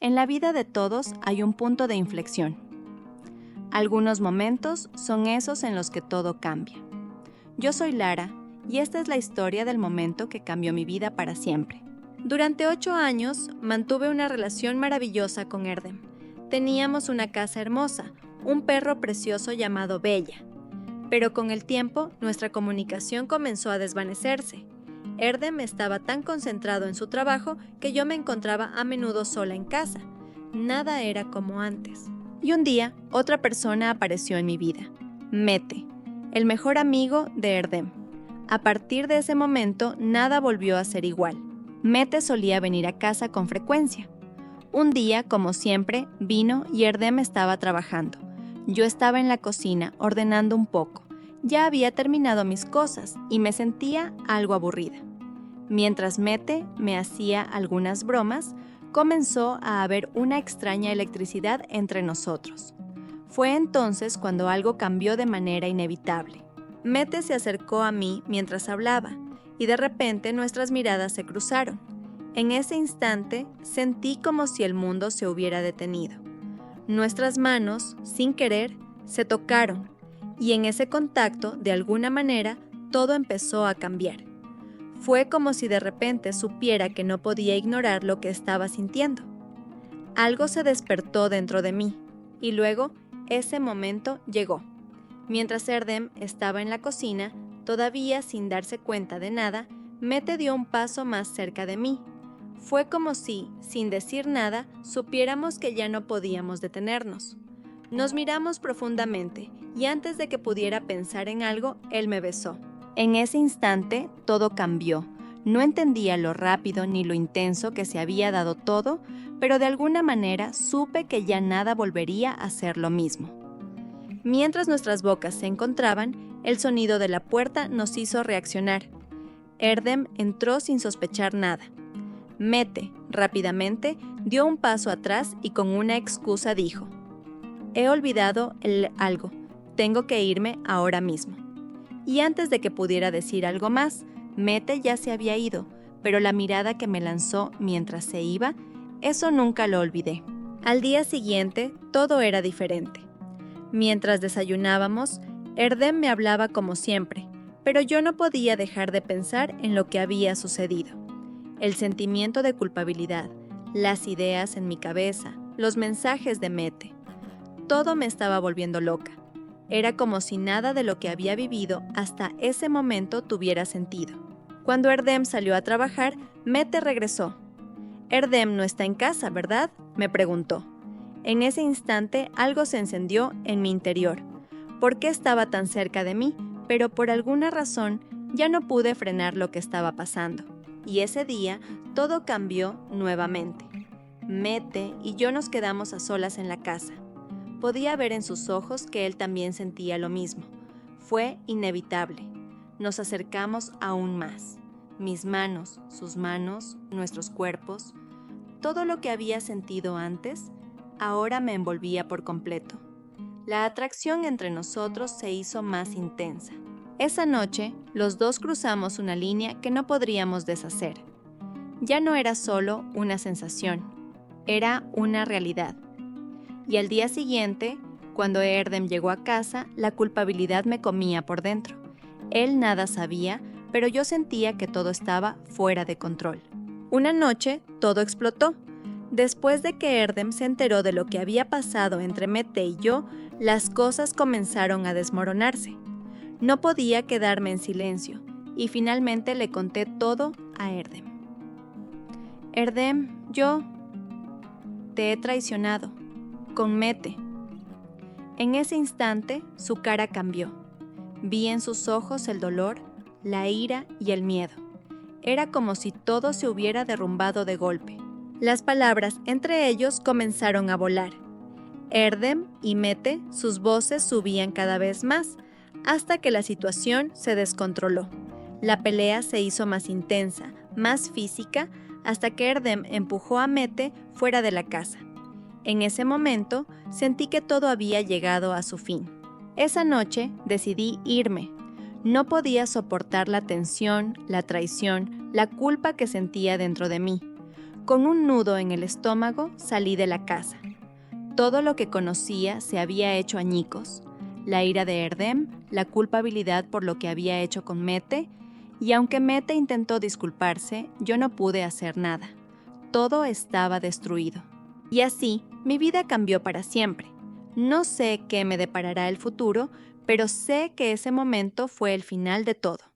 En la vida de todos hay un punto de inflexión. Algunos momentos son esos en los que todo cambia. Yo soy Lara y esta es la historia del momento que cambió mi vida para siempre. Durante 8 años mantuve una relación maravillosa con Erdem. Teníamos una casa hermosa, un perro precioso llamado Bella. Pero con el tiempo nuestra comunicación comenzó a desvanecerse. Erdem estaba tan concentrado en su trabajo que yo me encontraba a menudo sola en casa. Nada era como antes. Y un día, otra persona apareció en mi vida. Mete, el mejor amigo de Erdem. A partir de ese momento, nada volvió a ser igual. Mete solía venir a casa con frecuencia. Un día, como siempre, vino y Erdem estaba trabajando. Yo estaba en la cocina, ordenando un poco. Ya había terminado mis cosas y me sentía algo aburrida. Mientras Mete me hacía algunas bromas, comenzó a haber una extraña electricidad entre nosotros. Fue entonces cuando algo cambió de manera inevitable. Mete se acercó a mí mientras hablaba y de repente nuestras miradas se cruzaron. En ese instante sentí como si el mundo se hubiera detenido. Nuestras manos, sin querer, se tocaron y en ese contacto, de alguna manera, todo empezó a cambiar. Fue como si de repente supiera que no podía ignorar lo que estaba sintiendo. Algo se despertó dentro de mí y luego ese momento llegó. Mientras Erdem estaba en la cocina, todavía sin darse cuenta de nada, Mete dio un paso más cerca de mí. Fue como si, sin decir nada, supiéramos que ya no podíamos detenernos. Nos miramos profundamente y antes de que pudiera pensar en algo, él me besó. En ese instante, todo cambió. No entendía lo rápido ni lo intenso que se había dado todo, pero de alguna manera supe que ya nada volvería a ser lo mismo. Mientras nuestras bocas se encontraban, el sonido de la puerta nos hizo reaccionar. Erdem entró sin sospechar nada. Mete, rápidamente, dio un paso atrás y con una excusa dijo: «He olvidado algo, tengo que irme ahora mismo». Y antes de que pudiera decir algo más, Mete ya se había ido, pero la mirada que me lanzó mientras se iba, eso nunca lo olvidé. Al día siguiente, todo era diferente. Mientras desayunábamos, Erdem me hablaba como siempre, pero yo no podía dejar de pensar en lo que había sucedido. El sentimiento de culpabilidad, las ideas en mi cabeza, los mensajes de Mete. Todo me estaba volviendo loca. Era como si nada de lo que había vivido hasta ese momento tuviera sentido. Cuando Erdem salió a trabajar, Mete regresó. «Erdem no está en casa, ¿verdad?», me preguntó. En ese instante algo se encendió en mi interior. ¿Por qué estaba tan cerca de mí? Pero por alguna razón ya no pude frenar lo que estaba pasando. Y ese día todo cambió nuevamente. Mete y yo nos quedamos a solas en la casa. Podía ver en sus ojos que él también sentía lo mismo. Fue inevitable. Nos acercamos aún más. Mis manos, sus manos, nuestros cuerpos. Todo lo que había sentido antes, ahora me envolvía por completo. La atracción entre nosotros se hizo más intensa. Esa noche, los dos cruzamos una línea que no podríamos deshacer. Ya no era solo una sensación, era una realidad. Y al día siguiente, cuando Erdem llegó a casa, la culpabilidad me comía por dentro. Él nada sabía, pero yo sentía que todo estaba fuera de control. Una noche, todo explotó. Después de que Erdem se enteró de lo que había pasado entre Mete y yo, las cosas comenzaron a desmoronarse. No podía quedarme en silencio, y finalmente le conté todo a Erdem. «Erdem, yo te he traicionado. Con Mete». En ese instante, su cara cambió. Vi en sus ojos el dolor, la ira y el miedo. Era como si todo se hubiera derrumbado de golpe. Las palabras entre ellos comenzaron a volar. Erdem y Mete, sus voces subían cada vez más, hasta que la situación se descontroló. La pelea se hizo más intensa, más física, hasta que Erdem empujó a Mete fuera de la casa. En ese momento, sentí que todo había llegado a su fin. Esa noche decidí irme. No podía soportar la tensión, la traición, la culpa que sentía dentro de mí. Con un nudo en el estómago salí de la casa. Todo lo que conocía se había hecho añicos. La ira de Erdem, la culpabilidad por lo que había hecho con Mete, y aunque Mete intentó disculparse, yo no pude hacer nada. Todo estaba destruido. Y así, mi vida cambió para siempre. No sé qué me deparará el futuro, pero sé que ese momento fue el final de todo.